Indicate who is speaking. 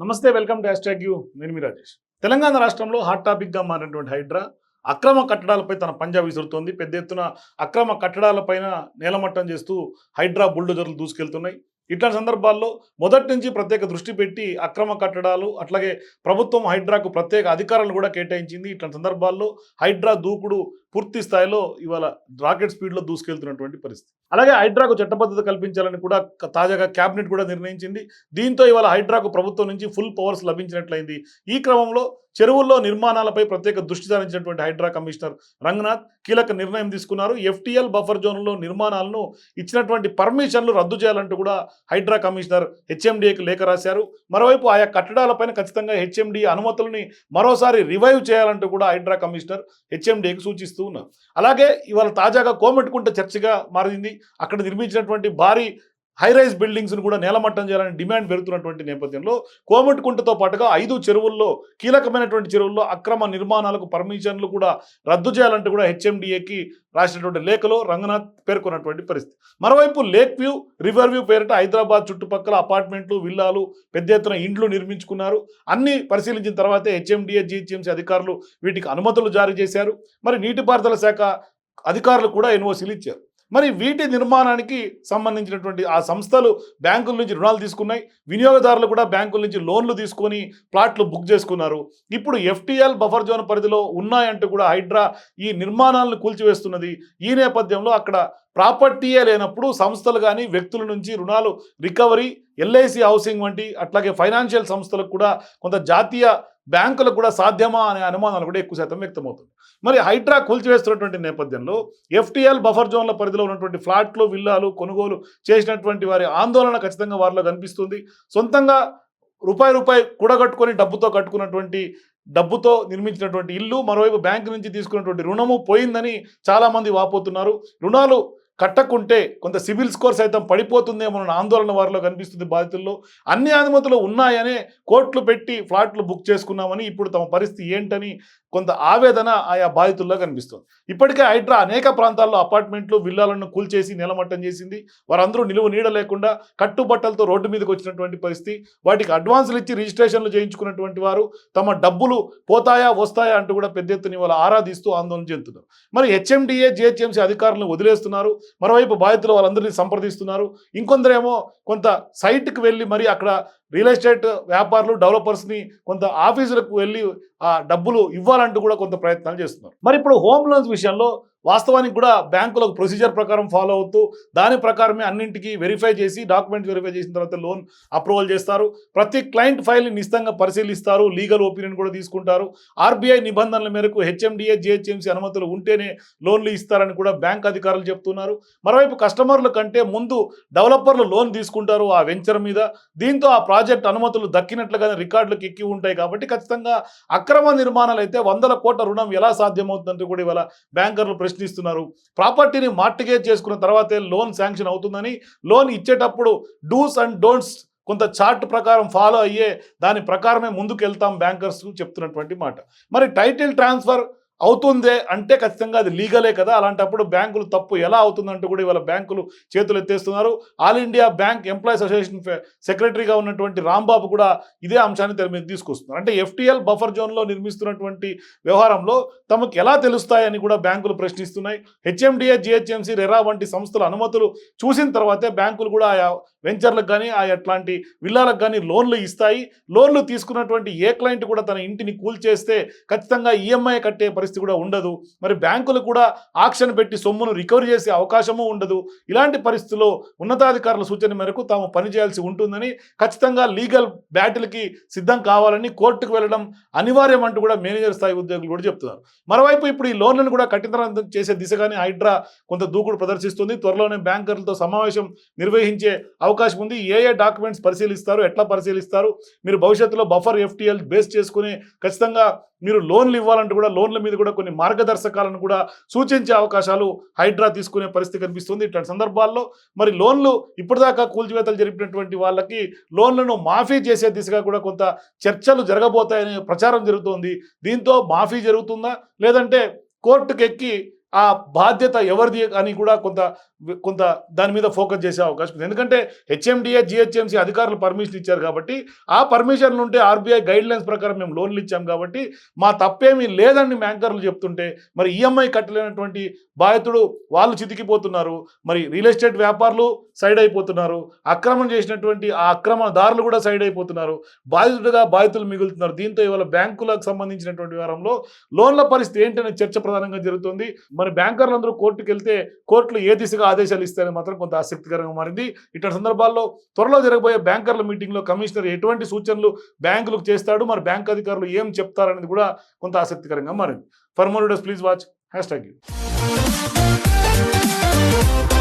Speaker 1: నమస్తే, welcome to #you. నేను మీ రాజేష్. తెలంగాణ రాష్ట్రంలో హాట్ టాపిక్గా మారినటువంటి హైడ్రా అక్రమ కట్టడాలపై తన పంజా విసురుతోంది. పెద్ద ఎత్తున అక్రమ కట్టడాలపైన నేలమట్టం చేస్తూ హైడ్రా బుల్డోజర్లు దూసుకెళ్తున్నాయి. ఇట్లాంటి సందర్భాల్లో మొదటి నుంచి ప్రత్యేక దృష్టి పెట్టి అక్రమ కట్టడాలు, అట్లాగే ప్రభుత్వం హైడ్రాకు ప్రత్యేక అధికారాలను కూడా కేటాయించింది. ఇట్లాంటి సందర్భాల్లో హైడ్రా దూకుడు పూర్తి స్థాయిలో ఇవాళ రాకెట్ స్పీడ్లో దూసుకెళ్తున్నటువంటి పరిస్థితి. అలాగే హైడ్రాకు చట్టబద్ధత కల్పించాలని కూడా తాజాగా క్యాబినెట్ కూడా నిర్ణయించింది. దీంతో ఇవాళ హైడ్రాకు ప్రభుత్వం నుంచి ఫుల్ పవర్స్ లభించినట్లయింది. ఈ క్రమంలో చెరువుల్లో నిర్మాణాలపై ప్రత్యేక దృష్టి సారించినటువంటి హైడ్రా కమిషనర్ రంగనాథ్ కీలక నిర్ణయం తీసుకున్నారు. ఎఫ్టీఎల్ బఫర్ జోన్లో నిర్మాణాలను ఇచ్చినటువంటి పర్మిషన్లు రద్దు చేయాలంటూ కూడా హైడ్రా కమిషనర్ హెచ్ఎండిఏకి లేఖ రాశారు. మరోవైపు ఆయా కట్టడాలపైన ఖచ్చితంగా హెచ్ఎండిఏ అనుమతులని మరోసారి రివైవ్ చేయాలంటూ కూడా హైడ్రా కమిషనర్ హెచ్ఎండిఏకి సూచిస్తూ ఉన్నారు. అలాగే ఇవాళ తాజాగా కోమటికుంట చర్చగా మారింది. అక్కడ నిర్మించినటువంటి భారీ హైరైజ్ బిల్డింగ్స్ను కూడా నేలమట్టం చేయాలని డిమాండ్ పెరుగుతున్నటువంటి నేపథ్యంలో కోమటికుంటతో పాటుగా 5 చెరువుల్లో, కీలకమైనటువంటి చెరువుల్లో అక్రమ నిర్మాణాలకు పర్మిషన్లు కూడా రద్దు చేయాలంటూ కూడా హెచ్ఎండిఏకి రాసినటువంటి లేఖలో రంగనాథ్ పేర్కొన్నటువంటి పరిస్థితి. మరోవైపు లేక్ వ్యూ, రివర్ వ్యూ పేరిట హైదరాబాద్ చుట్టుపక్కల అపార్ట్మెంట్లు, విల్లాలు, పెద్ద ఎత్తున ఇండ్లు నిర్మించుకున్నారు. అన్ని పరిశీలించిన తర్వాతే హెచ్ఎండిఏ, జిహెచ్ఎంసీ అధికారులు వీటికి అనుమతులు జారీ చేశారు. మరి నీటిపారుదల శాఖ అధికారులు కూడా ఎన్ఓసీలు ఇచ్చారు. మరి వీటి నిర్మాణానికి సంబంధించినటువంటి ఆ సంస్థలు బ్యాంకుల నుంచి రుణాలు తీసుకున్నాయి. వినియోగదారులు కూడా బ్యాంకుల నుంచి లోన్లు తీసుకొని ప్లాట్లు బుక్ చేసుకున్నారు. ఇప్పుడు ఎఫ్టీఎల్ బఫర్ జోన్ పరిధిలో ఉన్నాయంటూ కూడా హైడ్రా ఈ నిర్మాణాలను కూల్చివేస్తున్నది. ఈ నేపథ్యంలో అక్కడ ప్రాపర్టీయే లేనప్పుడు సంస్థలు కానీ వ్యక్తుల నుంచి రుణాలు రికవరీ, ఎల్ఐసి హౌసింగ్ వంటి అట్లాగే ఫైనాన్షియల్ సంస్థలకు కూడా కొంత జాతీయ బ్యాంకులకు కూడా సాధ్యమా అనే అనుమానాలు కూడా ఎక్కువ శాతం వ్యక్తమవుతుంది. మరి హైడ్రా కూల్చివేస్తున్నటువంటి నేపథ్యంలో ఎఫ్టీఎల్ బఫర్ జోన్ల పరిధిలో ఉన్నటువంటి ఫ్లాట్లు, విల్లాలు కొనుగోలు చేసినటువంటి వారి ఆందోళన ఖచ్చితంగా వారిలో కనిపిస్తుంది. సొంతంగా రూపాయి కూడగట్టుకొని డబ్బుతో నిర్మించినటువంటి ఇల్లు, మరోవైపు బ్యాంకు నుంచి తీసుకున్నటువంటి రుణము పోయిందని చాలామంది వాపోతున్నారు. రుణాలు కట్టకుంటే కొంత సిబిల్ స్కోర్ సైతం పడిపోతుందేమో అన్న ఆందోళన వారిలో కనిపిస్తుంది. బాధితుల్లో అన్ని అనుమతులు ఉన్నాయనే కోట్లు పెట్టి ఫ్లాట్లు బుక్ చేసుకున్నామని ఇప్పుడు తమ పరిస్థితి ఏంటని కొంత ఆవేదన ఆయా బాధితుల్లో కనిపిస్తుంది. ఇప్పటికే హైడ్రా అనేక ప్రాంతాల్లో అపార్ట్మెంట్లు, విల్లాలను కూల్చేసి నేలమట్టం చేసింది. వారందరూ నిలువ నీడ లేకుండా కట్టుబట్టలతో రోడ్డు మీదకి వచ్చినటువంటి పరిస్థితి. వాటికి అడ్వాన్సులు ఇచ్చి రిజిస్ట్రేషన్లు చేయించుకున్నటువంటి వారు తమ డబ్బులు పోతాయా వస్తాయా అంటూ కూడా పెద్ద ఎత్తున ఇవాళ ఆరాధిస్తూ ఆందోళన చెందుతున్నారు. మరి హెచ్ఎండిఏ, జిహెచ్ఎంసీ అధికారులను వదిలేస్తున్నారు. మరోవైపు బాధితులు వాళ్ళందరినీ సంప్రదిస్తున్నారు. ఇంకొందరేమో కొంత సైట్కి వెళ్ళి మరి అక్కడ రియల్ ఎస్టేట్ వ్యాపారులు, డెవలపర్స్ని కొంత ఆఫీసులకు వెళ్ళి ఆ డబ్బులు ఇవ్వాలంటూ కూడా కొంత ప్రయత్నాలు చేస్తున్నారు. మరి ఇప్పుడు హోమ్ లోన్స్ విషయంలో వాస్తవానికి కూడా బ్యాంకులకు ప్రొసీజర్ ప్రకారం ఫాలో అవుతూ దాని ప్రకారమే అన్నింటికి వెరిఫై చేసి డాక్యుమెంట్స్ వెరిఫై చేసిన తర్వాత లోన్ అప్రూవల్ చేస్తారు. ప్రతి క్లయింట్ ఫైల్ని నిశ్చితంగా పరిశీలిస్తారు. లీగల్ ఒపీనియన్ కూడా తీసుకుంటారు. ఆర్బీఐ నిబంధనల మేరకు హెచ్ఎండిఏ, జిహెచ్ఎంసీ అనుమతులు ఉంటేనే లోన్లు ఇస్తారని కూడా బ్యాంక్ అధికారులు చెప్తున్నారు. మరోవైపు కస్టమర్ల కంటే ముందు డెవలపర్లు లోన్ తీసుకుంటారు ఆ వెంచర్ మీద. దీంతో ఆ ప్రాజెక్ట్ అనుమతులు దక్కినట్లుగానే రికార్డులకు ఎక్కి ఉంటాయి. కాబట్టి ఖచ్చితంగా అక్రమ నిర్మాణాలు అయితే 100 కోట్ల రుణం ఎలా సాధ్యమవుతుందంటూ కూడా ఇవాళ బ్యాంకర్లు ప్రశ్నిస్తున్నారు. ప్రాపర్టీని మార్టిగేజ్ చేసుకున్న తర్వాతే లోన్ శాంక్షన్ అవుతుందని, లోన్ ఇచ్చేటప్పుడు డూస్ అండ్ డోంట్స్ కొంత చార్ట్ ప్రకారం ఫాలో అయ్యే దాని ప్రకారమే ముందుకు వెళ్తాం బ్యాంకర్స్ చెప్తున్నటువంటి మాట. మరి టైటిల్ ట్రాన్స్ఫర్ అవుతుందే అంటే ఖచ్చితంగా అది లీగలే కదా. అలాంటప్పుడు బ్యాంకులు తప్పు ఎలా అవుతుందంటూ కూడా ఇవాళ బ్యాంకులు చేతులు ఎత్తేస్తున్నారు. All India bank employees association సెక్రటరీగా ఉన్నటువంటి రాంబాబు కూడా ఇదే అంశాన్ని తెర మీద తీసుకొస్తున్నారు. అంటే ఎఫ్టీఎల్ బఫర్ జోన్లో నిర్మిస్తున్నటువంటి వ్యవహారంలో తమకు ఎలా తెలుస్తాయని కూడా బ్యాంకులు ప్రశ్నిస్తున్నాయి. హెచ్ఎండిఏ, జిహెచ్ఎంసీ, రెరా వంటి సంస్థల అనుమతులు చూసిన తర్వాతే బ్యాంకులు కూడా ఆయా వెంచర్లకు కానీ అట్లాంటి విల్లాలకు కానీ లోన్లు ఇస్తాయి. లోన్లు తీసుకున్నటువంటి ఏ క్లయింట్ కూడా తన ఇంటిని కూల్చేస్తే ఖచ్చితంగా ఈఎంఐ కట్టే పరిస్థితి కూడా ఉండదు. మరి బ్యాంకులు కూడా ఆక్షన్ పెట్టి సొమ్మును రికవరీ చేసే అవకాశము ఉండదు. ఇలాంటి పరిస్థితుల్లో ఉన్నతాధికారుల సూచన మేరకు తాము పనిచేయాల్సి ఉంటుందని, ఖచ్చితంగా లీగల్ బ్యాటిల్కి సిద్ధం కావాలని కోర్టుకు వెళ్ళడం అనివార్యం అంటూ కూడా మేనేజర్ స్థాయి ఉద్యోగులు కూడా చెప్తున్నారు. మరోవైపు ఇప్పుడు ఈ లోన్లను కూడా కఠినతరం చేసే దిశగానే హైడ్రా కొంత దూకుడు ప్రదర్శిస్తుంది. త్వరలోనే బ్యాంకర్లతో సమావేశం నిర్వహించే అవకాశం ఉంది. ఏ డాక్యుమెంట్స్ పరిశీలిస్తారు, ఎట్లా పరిశీలిస్తారు, మీరు భవిష్యత్తులో బఫర్ ఎఫ్టీఎల్ బేస్ చేసుకుని ఖచ్చితంగా మీరు లోన్లు ఇవ్వాలంటూ కూడా లోన్ల మీద కూడా కొన్ని మార్గదర్శకాలను కూడా సూచించే అవకాశాలు హైడ్రా తీసుకునే పరిస్థితి కనిపిస్తుంది. ఇట్లాంటి సందర్భాల్లో మరి లోన్లు ఇప్పటిదాకా కూల్చివేతలు జరిపినటువంటి వాళ్ళకి లోన్లను మాఫీ చేసే దిశగా కూడా కొంత చర్చలు జరగబోతాయనే ప్రచారం జరుగుతోంది. దీంతో మాఫీ జరుగుతుందా లేదంటే కోర్టుకు ఎక్కి ఆ బాధ్యత ఎవరిది అని కూడా కొంత కొంత దాని మీద ఫోకస్ చేసే అవకాశం ఉంది. ఎందుకంటే హెచ్ఎండిఏ జిహెచ్ఎంసీ అధికారులు పర్మిషన్ ఇచ్చారు కాబట్టి ఆ పర్మిషన్లు ఉంటే ఆర్బీఐ గైడ్ లైన్స్ ప్రకారం మేము లోన్లు ఇచ్చాం కాబట్టి మా తప్పేమీ లేదని బ్యాంకర్లు చెప్తుంటే మరి ఈఎంఐ కట్టలేనటువంటి బాధితుడు వాళ్ళు చితికిపోతున్నారు. మరి రియల్ ఎస్టేట్ వ్యాపారులు సైడ్ అయిపోతున్నారు. అక్రమం చేసినటువంటి ఆ అక్రమదారులు కూడా సైడ్ అయిపోతున్నారు. బాధితులు మిగులుతున్నారు. దీంతో ఇవాళ బ్యాంకులకు సంబంధించినటువంటి వ్యవహారంలో లోన్ల పరిస్థితి ఏంటనే చర్చ ప్రధానంగా జరుగుతుంది. మరి బ్యాంకర్లందరూ కోర్టుకు వెళ్తే కోర్టులు ఏ దిశగా ఆదేశాలు ఇస్తాయని మాత్రం కొంత ఆసక్తికరంగా మారింది. ఇటువంటి సందర్భాల్లో త్వరలో జరగబోయే బ్యాంకర్ల మీటింగ్లో కమిషనర్ ఎటువంటి సూచనలు బ్యాంకులకు చేస్తాడు, మరి బ్యాంక్ అధికారులు ఏం చెప్తారనేది కూడా కొంత ఆసక్తికరంగా మారింది. For more videos please watch #.